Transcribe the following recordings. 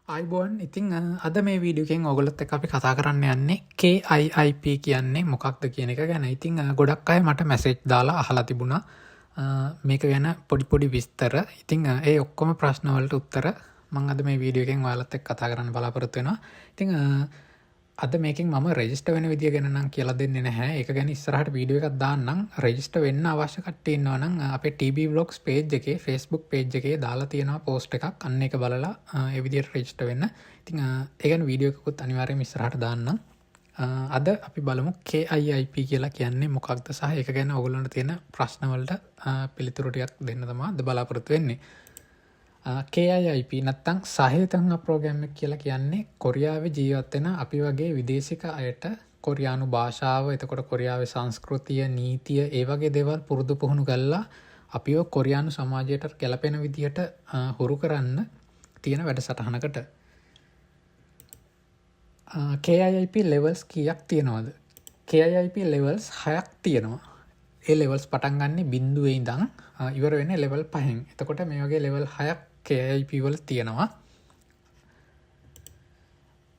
අයිබෝන් ඉතිං අද මේ වීඩියෝකෙන් ඔගොලොත් එක අපි කතා කරන්න යන්නේ KIIP කියන්නේ මොකක්ද කියන එක ගැන. ඉතිං ගොඩක් අය මට මැසේජ් දාලා අහලා තිබුණා මේක ගැන පොඩිපොඩි විස්තර. ඉතිං ඒ ඔක්කොම ප්‍රශ්නවලට උත්තර මං අද මේ වීඩියෝකෙන් ඔයාලත් එක්ක කතා කරන්න බලාපොරොත්තු වෙනවා. ඉතිං අද මේකින් මම රෙජිස්ට වෙන විදිය ගැන නම් කියලා දෙන්නේ නැහැ. ඒක ගැන ඉස්සරහට වීඩියෝ එකක් දාන්නම්. රෙජිස්ට වෙන්න අවශ්‍ය කට්ටිය ඉන්නවා නම් අපේ TB Vlogs page එකේ Facebook page එකේ දාලා තියෙනවා post එකක්. අන්න ඒක බලලා ඒ විදියට රෙජිස්ට වෙන්න. ඉතින් ඒ ගැන වීඩියෝ එකකුත් අනිවාර්යයෙන්ම ඉස්සරහට දාන්නම්. අද අපි බලමු KIIP කියලා කියන්නේ මොකක්ද සහ ඒක ගැන ඔයගොල්ලන්ට තියෙන ප්‍රශ්න වලට පිළිතුරු ටිකක් දෙන්න තමයි අද බලාපොරොත්තු වෙන්නේ. KIIP නැත්තං සහේතං ප්‍රෝග්‍රෑම් එක කියලා කියන්නේ කොරියාවේ ජීවත් වෙන අපි වගේ විදේශික අයට කොරියානු භාෂාව, එතකොට කොරියාවේ සංස්කෘතිය, නීතිය ඒ වගේ දේවල් පුරුදු පුහුණු කරලා අපිව කොරියානු සමාජයට ගැලපෙන විදියට හුරු කරන්න තියෙන වැඩසටහනකට. KIIP levels කීයක් තියෙනවද? KIIP levels 6ක් තියෙනවා. ඒ levels පටන් ගන්නේ 0 ඉඳන් ඉවර වෙන්නේ level 5න්. එතකොට මේ වගේ level 6ක් KIIP වල තියෙනවා.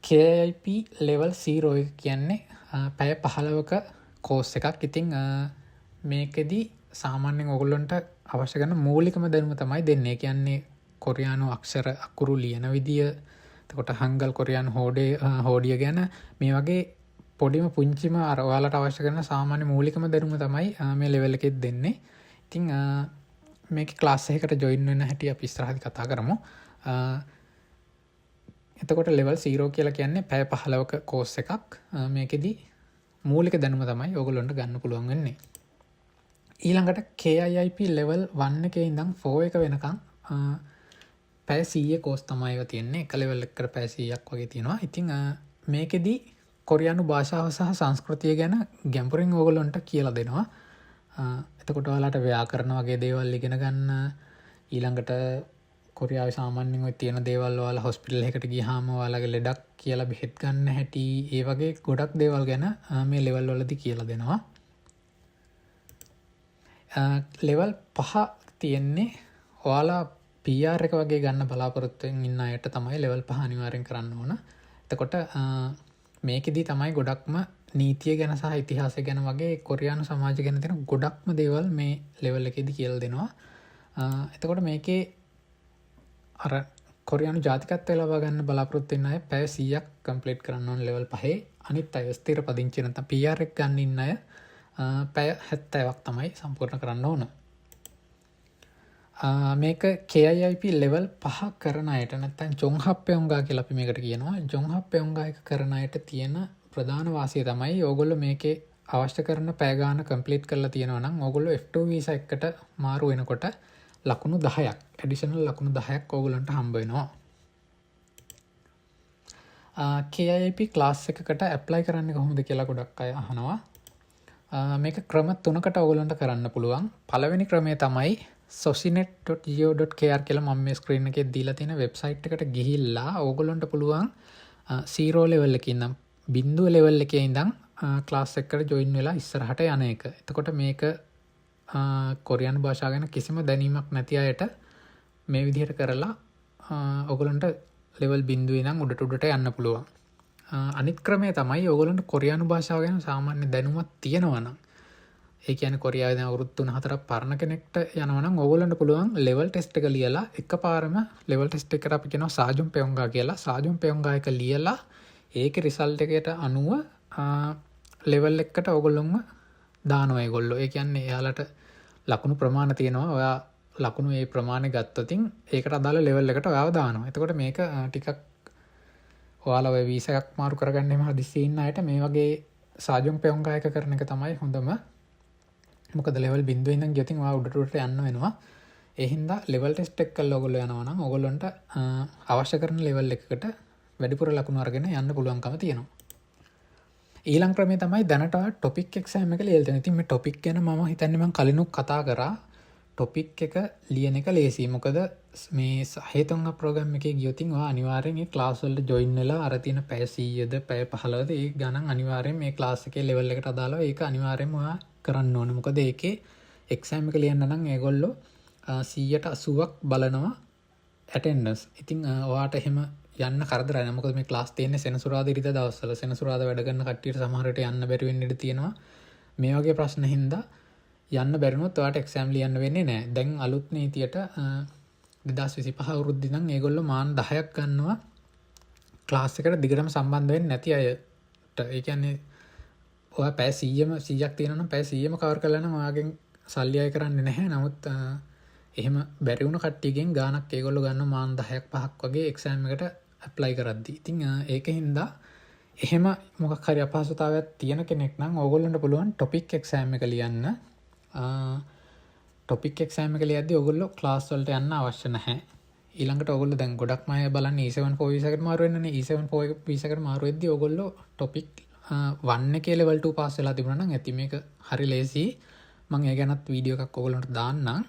KIIP level 0 එක කියන්නේ පැය 15ක කෝස් එකක්. ඉතින් මේකෙදි සාමාන්‍යයෙන් ඔයගොල්ලන්ට අවශ්‍ය කරන මූලිකම දැනුම තමයි දෙන්නේ. කියන්නේ කොරියානු අක්ෂර අකුරු ලියන විදිය, එතකොට හංගල් කොරියානු හෝඩිය ගැන මේ වගේ පොඩිම පුංචිම අර ඔයාලට අවශ්‍ය කරන සාමාන්‍ය මූලිකම දැනුම තමයි මේ ලෙවල් එකෙත් දෙන්නේ. ඉතින් මේකේ ක්ලාස් එකකට ජොයින් වෙන්න හැටි අපි ඉස්සරහදී කතා කරමු. එතකොට level 0 කියලා කියන්නේ පැය 15ක කෝස් එකක්. මේකෙදි මූලික දැනුම තමයි ඔයගොල්ලන්ට ගන්න පුළුවන් වෙන්නේ. ඊළඟට KIIP level 1 එකේ ඉඳන් 4 එක වෙනකන් පැය 100 කෝස් තමයි ඒවා තියෙන්නේ. එක level එකකට පැය 100ක් වගේ තියෙනවා. ඉතින් මේකෙදි කොරියානු භාෂාව සහ සංස්කෘතිය ගැන ගැඹුරින් ඔයගොල්ලන්ට කියලා දෙනවා. එතකොට ඔයාලට ව්‍යාකරණ වගේ දේවල් ඉගෙන ගන්න, ඊළඟට කොරියාවේ සාමාන්‍යයෙන් ඔය තියෙන දේවල් ඔයාලා හොස්පිටල් එකකට ගියාම ඔයාලගේ ලෙඩක් කියලා බෙහෙත් ගන්න හැටි, ඒ වගේ ගොඩක් දේවල් ගැන මේ ලෙවල් වලදී කියලා දෙනවා. ලෙවල් 5 තියෙන්නේ ඔයාලා PR එක වගේ ගන්න බලාපොරොත්තුෙන් ඉන්න අයට තමයි ලෙවල් 5 අනිවාර්යෙන් කරන්න ඕන. එතකොට මේකෙදී තමයි ගොඩක්ම නීතිය ගැන සහ ඉතිහාසය ගැන වගේ කොරියානු සමාජය ගැන තියෙන ගොඩක්ම දේවල් මේ ලෙවල් එකේදී කියලා දෙනවා. එතකොට මේකේ අර කොරියානු ජාතිකත්වය ලබා ගන්න බලාපොරොත්තු වෙන අය පැය 100ක් කම්ප්ලීට් කරන්න ඕන ලෙවල් 5. අනිත් අය ස්ථිර පදිංචි නැත්නම් PR එක ගන්න ඉන්න අය පැය 70ක් තමයි සම්පූර්ණ කරන්න ඕන. මේක KIIP level 5 කරන අයට නැත්නම් ජොන්හප්පෙයොන්ගා කියලා අපි මේකට කියනවා. ජොන්හප්පෙයොන්ගා එක කරන අයට තියෙන ප්‍රධාන වාසිය තමයි ඕගොල්ලෝ මේකේ අවශ්‍ය කරන පැය ගාන කම්ප්ලීට් කරලා තියෙනවා නම් ඕගොල්ලෝ F2 වීසා එකකට මාරු වෙනකොට ලකුණු 10ක් ඇඩිෂනල් ලකුණු 10ක් ඕගොල්ලන්ට හම්බ වෙනවා. KIIP ක්ලාස් එකකට ඇප්ලයි කරන්නේ කොහොමද කියලා ගොඩක් අය අහනවා. මේක ක්‍රම 3කට ඕගොල්ලන්ට කරන්න පුළුවන්. පළවෙනි ක්‍රමය තමයි socinet.go.kr කියලා මම මේ ස්ක්‍රීන් එකේ දීලා තියෙන වෙබ්සයිට් එකට ගිහිල්ලා ඕගොල්ලන්ට පුළුවන් 0 level එකේ ඉඳන් 0 level එකේ ඉඳන් ක්ලාස් එකකට ජොයින් වෙලා ඉස්සරහට යන එක. එතකොට මේක කොරියානු භාෂාව ගැන කිසිම දැනීමක් නැති අයට මේ විදිහට කරලා ඕගොල්ලන්ට level 0 ඉඳන් උඩට යන්න පුළුවන්. අනිත් ක්‍රමය තමයි ඕගොල්ලන්ට කොරියානු භාෂාව ගැන සාමාන්‍ය දැනුමක් තියෙනවා නම්, ඒ කියන්නේ කොරියාවේ දැන් අවුරුදු 3-4ක් පරණ කෙනෙක්ට යනවා නම් ඕගොල්ලන්ට පුළුවන් level test එක ලියලා එකපාරම level test එකට අපි කියනවා සාජුම් පෙයොන්ගා කියලා. සාජුම් පෙයොන්ගා එක ලියලා ඒකේ රිසල්ට් එකට අනුව level එකකට ඕගොල්ලොන්ම දානවා ඒගොල්ලෝ. ඒ කියන්නේ එයාලට ලකුණු ප්‍රමාණ තියෙනවා. ඔයා ලකුණු ඒ ප්‍රමාණය ගත්තොතින් ඒකට අදාළ level එකට ඔයාව දානවා. එතකොට මේක ටිකක් ඔයාලා ඔය වීසා එකක් මාරු කරගන්න එහෙම හදිස්සියේ ඉන්න අයට මේ වගේ සාජුම් පෙයොන්ගා එක කරන එක තමයි හොඳම. මොකද level 0 ඉඳන් ගියොතින් ඔයා උඩට යන්න වෙනවා. ඒ හින්දා level test එක කරලා ඔයගොල්ලෝ යනවා නම් ඔයගොල්ලන්ට අවශ්‍ය කරන level එකකට වැඩිපුර ලකුණු අරගෙන යන්න පුළුවන්කම තියෙනවා. ඊළඟ ක්‍රමය තමයි දැනට topic exam එක ලියලා තියෙන. ඉතින් මේ topic ගැන මම හිතන්නේ මම කලිනුත් කතා කරා. topic එක ලියන එක ලේසියි. මොකද මේ සහේතුන් ප්‍රෝග්‍රෑම් එකේ ගියොතින් ඔයා අනිවාර්යෙන් මේ ක්ලාස් වලට join වෙලා අර තියෙන පැය 100ද පැය 15ද ඒ ගණන් අනිවාර්යෙන් මේ ක්ලාස් එකේ level එකට අදාළව ඒක අනිවාර්යෙන්ම ඔයා කරන්න ඕන. මොකද ඒකේ එක්සෑම් එක ලියන්න නම් ඒගොල්ලෝ 180ක් බලනවා ඇටෙන්ඩන්ස්. ඉතින් ඔයාට එහෙම යන්න කරදරයි. මොකද මේ ක්ලාස් තියෙන්නේ සෙනසුරාදා ඉරිදා දවස්වල. සෙනසුරාදා වැඩ කරන කට්ටියට සමහරට යන්න බැරි වෙන්න ඉඩ තියෙනවා. මේ වගේ ප්‍රශ්න හින්දා යන්න බැරිනොත් ඔයාලට එක්සෑම් ලියන්න වෙන්නේ නැහැ. දැන් අලුත් නීතියට 2025 අවුරුද්දේ නම් ඒගොල්ලෝ මාන 10ක් ගන්නවා ක්ලාස් එකට දිගටම සම්බන්ධ වෙන්නේ නැති අයට. ඒ කියන්නේ ඔයා පැය 100ක් තියෙනවා නම් පැය 100ම කවර් කරලා නම් ඔයාගෙන් සල්ලි අය කරන්නේ නැහැ. නමුත් එහෙම බැරි වුණ කට්ටියගෙන් ගාණක් ඒගොල්ලෝ ගන්නවා මාන 10ක් 5ක් වගේ එක්සෑම් එකට ඇප්ලයි කරද්දී. ඉතින් ඒකින්ද එහෙම මොකක් හරි අපහසුතාවයක් තියෙන කෙනෙක් නම් ඕගොල්ලන්ට පුළුවන් ටොපික් එක්සෑම් එක ලියන්න. ටොපික් එක්සෑම් එක ලියද්දී ඕගොල්ලෝ ක්ලාස් වලට යන්න අවශ්‍ය නැහැ. ඊළඟට ඕගොල්ලෝ දැන් ගොඩක්ම අය බලන්නේ E74 වීසා එකට මාරු වෙනනේ. E74 වීසා එකට මාරු වෙද්දී ඕගොල්ලෝ ටොපික් 1 එකේ level 2 පාස් වෙලා තිබුණා නම් ඇති. මේක හරි ලේසි. මම ඒ ගැනත් වීඩියෝ එකක් ඕගොල්ලන්ට දාන්නම්.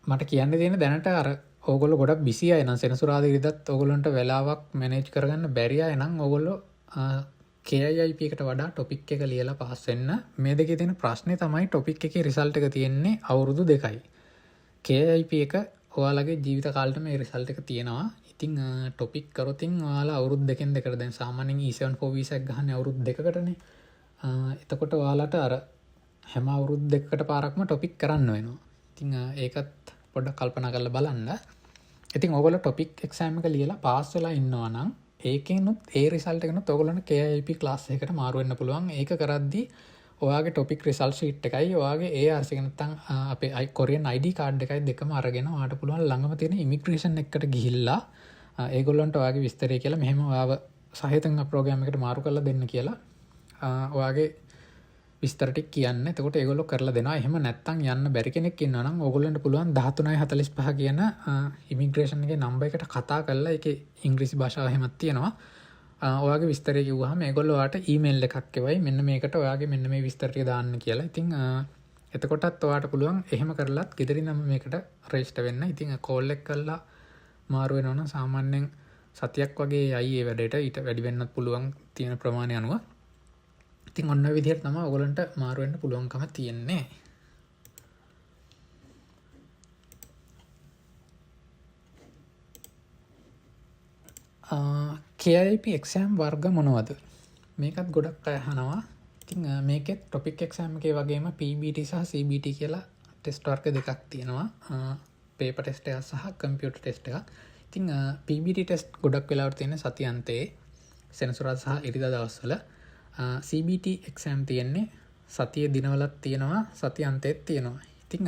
මට කියන්න තියෙන දැනට අර ඕගොල්ලෝ ගොඩක් බිසි අය නම් සෙනසුරාදා ඉරිදත් ඕගොල්ලන්ට වෙලාවක් මැනේජ් කරගන්න බැරි අය නම් ඕගොල්ලෝ KIIP එකට වඩා ටොපික් එක ලියලා පාස් වෙන්න. මේ දෙකේ තියෙන ප්‍රශ්නේ තමයි ටොපික් එකේ රිසල්ට් එක තියෙන්නේ අවුරුදු 2යි. KIIP එක ඔයාලගේ ජීවිත කාලෙට මේ රිසල්ට් එක තියෙනවා. ඉතින් ටොපික් කරොතින් ඔයාලා අවුරුදු දෙකෙන් දෙකට දැන් සාමාන්‍යයෙන් E74 වීසා එක ගහන්නේ අවුරුදු දෙකකටනේ. එතකොට ඔයාලට අර හැම අවුරුදු දෙකකට පාරක්ම ටොපික් කරන්න වෙනවා. ඉතින් ඒකත් පොඩ්ඩක් කල්පනා කරලා බලන්න. ඉතින් ඕගොල්ලෝ ටොපික් එක්සෑම් එක ලියලා පාස් වෙලා ඉන්නවා නම් ඒකෙනුත් ඒ රිසල්ට් එකනොත් ඔයගොල්ලන්ට KIP ක්ලාස් එකකට මාරු වෙන්න පුළුවන්. ඒක කරද්දී ඔයාගේ ටොපික් රිසල්ට් ෂීට් එකයි ඔයාගේ ARC එක නැත්නම් අපේ කොරියන් ID කාඩ් එකයි දෙකම අරගෙන ඔයාට පුළුවන් ළඟම තියෙන ඉමිග්‍රේෂන් එකට ගිහිල්ලා ඒගොල්ලන්ට ඔයාගේ විස්තරය කියලා මෙහෙම ඔයාව සහේතන ප්‍රෝග්‍රෑම් එකට මාරු කරලා දෙන්න කියලා ඔයාගේ විස්තර ටික කියන්න. එතකොට ඒගොල්ලෝ කරලා දෙනවා. එහෙම නැත්නම් යන්න බැරි කෙනෙක් ඉන්නවා නම් ඕගොල්ලන්ට පුළුවන් 1345 කියන ඉමිග්‍රේෂන් එකේ නම්බර් එකට කතා කරලා ඒකේ ඉංග්‍රීසි භාෂාව එහෙමත් තියෙනවා. ඔයාගේ විස්තරය කිව්වහම ඒගොල්ලෝ ඔයාට ඊමේල් එකක් එවයි මෙන්න මේකට ඔයාගේ මෙන්න මේ විස්තර ටික දාන්න කියලා. ඉතින් එතකොටත් ඔයාට පුළුවන් එහෙම කරලත් ගෙදරින්ම මේකට රෙජිස්ටර් වෙන්න. ඉතින් කෝල් එක කරලා මාරු වෙනවා නම් සාමාන්‍යයෙන් සතියක් වගේ යයි ඒ වැඩේට. ඊට වැඩි වෙන්නත් පුළුවන් තියෙන ප්‍රමාණය අනුව. ඉතින් ඔන්න ඔය විදිහට තමයි ඔයගොල්ලන්ට මාරු වෙන්න පුළුවන්කම තියෙන්නේ. KIP එක්සෑම් වර්ග මොනවද? මේකත් ගොඩක් අය අහනවා. ඉතින් මේකෙත් ටොපික් එක්සෑම් එකේ වගේම PBT සහ CBT කියලා ටෙස්ට් වර්ග දෙකක් තියෙනවා. පේපර් ටෙස්ට් එකක් සහ කම්පියුටර් ටෙස්ට් එකක්. ඉතින් PBT ටෙස්ට් ගොඩක් වෙලාවට තියෙන්නේ සති අන්තයේ සෙනසුරාදා සහ ඉරිදා දවස්වල. CBT එක්සෑම් තියෙන්නේ සතිය දිනවලත් තියෙනවා සති අන්තයේත් තියෙනවා. ඉතින්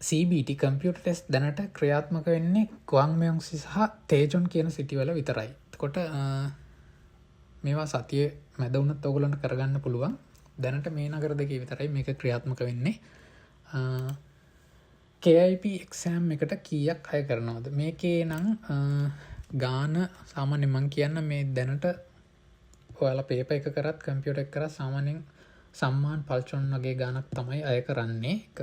CBT කම්පියුටර් ටෙස්ට් දැනට ක්‍රියාත්මක වෙන්නේ ගුවන්මයොන්සි සහ තේජොන් කියන සිටිවල විතරයි. එතකොට මේවා සතිය මැද වුණත් ඔයගොල්ලන්ට කරගන්න පුළුවන්. දැනට මේ නගර දෙකේ විතරයි මේක ක්‍රියාත්මක වෙන්නේ. KIP එක්සෑම් එකට කීයක් අය කරනවද? මේකේ නම් ගාන සාමාන්‍යයෙන් මම කියන්න මේ දැනට ඔයාලා පේපර් එක කරත් කම්පියුටර් එක කරත් සාමාන්‍යයෙන් සම්මාන පල්චොන් වගේ ගානක් තමයි අය කරන්නේ. ඒක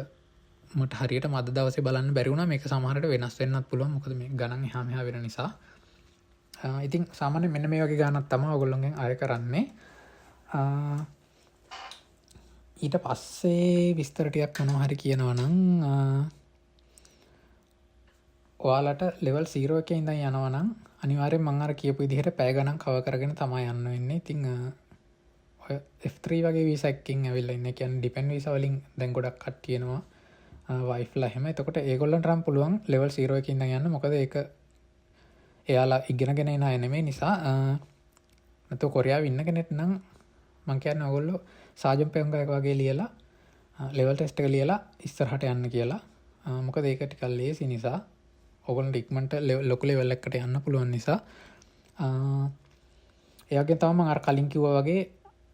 මට හරියට මද දවසේ බලන්න බැරි වුණා. මේක සමහරට වෙනස් වෙන්නත් පුළුවන්. මොකද මේ ගණන් එහා මෙහා වෙන නිසා. ඉතින් සාමාන්‍යයෙන් මෙන්න මේ වගේ ගානක් තමයි ඔයගොල්ලෝගෙන් අය කරන්නේ. ඊට පස්සේ විස්තර ටිකක් මොනවා හරි කියනවා නම් ඔයාලට level 0 එකේ ඉඳන් යනවා නම් අනිවාර්යෙන් මම අර කියපු විදිහට පැය ගණන් කවර් කරගෙන තමයි යන්න වෙන්නේ. ඉතින් ඔය F3 වගේ වීසා එකකින් ඇවිල්ලා ඉන්නේ. කියන්නේ ඩිපෙන්ඩ් වීසා වලින් දැන් ගොඩක් කට්ටිය එනවා. වයිෆ්ලා එහෙම. එතකොට ඒගොල්ලන්ට නම් පුළුවන් level 0 එකේ ඉඳන් යන්න. මොකද ඒක එයාලා ඉගෙනගෙන එන අය නෙමෙයි නිසා. නැත්නම් කොරියාවේ ඉන්න කෙනෙක් නම් මම කියන්නේ ඔයගොල්ලෝ සාජන් පෙයොංග එක වගේ ලියලා level test එක ලියලා ඉස්සරහට යන්න කියලා. මොකද ඒක ටිකක් ලේසි නිසා. ඔයගොල්ලන්ට ඉක්මනට ලොකු ලෙවල් එකකට යන්න පුළුවන් නිසා එයාගෙන් තමයි මම අර කලින් කිව්වා වගේ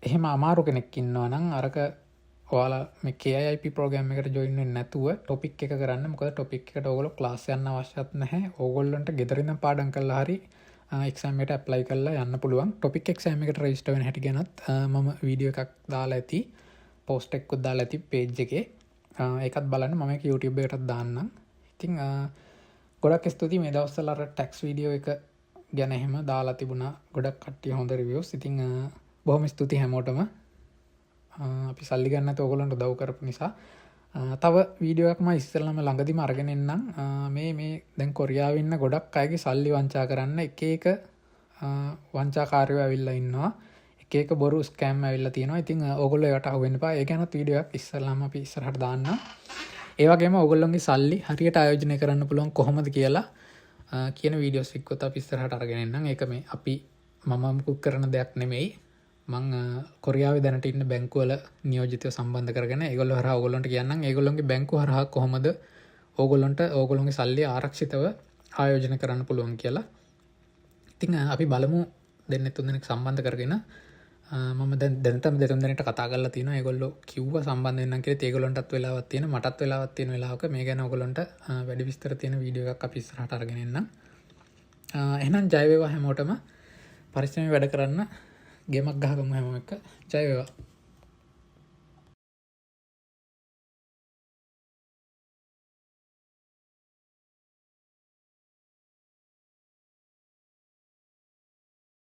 එහෙම අමාරු කෙනෙක් ඉන්නවා නම් අරක ඔයාලා මේ KIP ප්‍රෝග්‍රෑම් එකට ජොයින් වෙන්නේ නැතුව ටොපික් එක කරන්න. මොකද ටොපික් එකට ඔයගොල්ලෝ ක්ලාස් යන්න අවශ්‍යත් නැහැ. ඕගොල්ලන්ට ගෙදරින් පාඩම් කරලා හරි එක්සෑම් එකට ඇප්ලයි කරලා යන්න පුළුවන්. ටොපික් එක්සෑම් එකට රෙජිස්ටර් වෙන හැටි ගැනත් මම වීඩියෝ එකක් දාලා ඇති. පෝස්ට් එකකුත් දාලා ඇති පේජ් එකේ. ඒකත් බලන්න. මම ඒක YouTube එකටත් දාන්නම්. ඉතින් ගොඩක් ස්තුතියි මේ දවස්වල අර ටැක්ස් වීඩියෝ එක ගැන එහෙම දාලා තිබුණා. ගොඩක් කට්ටිය හොඳ රිවිව්ස්. ඉතින් බොහොම ස්තුතියි හැමෝටම. අපි සල්ලි ගන්න නැතුව ඔයගොල්ලන්ට උදව් කරපු නිසා. තව වීඩියෝක්ම ඉස්සරලම ළඟදිම අරගෙන එන්නම්. මේ දැන් කොරියාව ඉන්න ගොඩක් අයගේ සල්ලි වංචා කරන්න එක වංචාකාරයෝ ඇවිල්ලා ඉන්නවා. එක බොරු ස්කෑම් ඇවිල්ලා තියෙනවා. ඉතින් ඔයගොල්ලෝ ඒකට අහු වෙන්න එපා. ඒ ගැන වීඩියෝයක් ඉස්සරලම අපි ඉස්සරහට දාන්නම්. ඒ වගේම ඔයගොල්ලෝගේ සල්ලි හරියට ආයෝජනය කරන්න පුළුවන් කොහොමද කියලා කියන වීඩියෝස් එක්කත් අපි ඉස්සරහට අරගෙන එන්නම්. ඒක මේ අපි මම මුකුත් කරන දෙයක් නෙමෙයි. මං කොරියාවේ දැනට ඉන්න බැංකුවල නියෝජිතව සම්බන්ධ කරගෙන ඒගොල්ලෝ හරහා ඕගොල්ලන්ට කියන්නම් ඒගොල්ලොන්ගේ බැංකුව හරහා කොහොමද ඕගොල්ලොන්ගේ සල්ලි ආරක්ෂිතව ආයෝජන කරන්න පුළුවන් කියලා. ඉතින් අපි බලමු දෙන්න තුන් දෙනෙක් සම්බන්ධ කරගෙන මම දැනටම දෙතුන් දෙනෙක්ට කතා කරලා තියෙනවා. ඒගොල්ලෝ කිව්වා සම්බන්ධ වෙන්නම් කියලා. ඒගොල්ලන්ටත් වෙලාවක් තියෙන මටත් වෙලාවක් තියෙන වෙලාවක මේ ගැන ඕගොල්ලන්ට වැඩි විස්තර තියෙන වීඩියෝ එකක් අපි ඉස්සරහට අරගෙන එන්නම්. එහෙනම් ජය වේවා හැමෝටම. පරිස්සමෙන් වැඩ කරන්න. ගෙමක් ගහගමු හැමෝම එක්ක. ජය වේවා.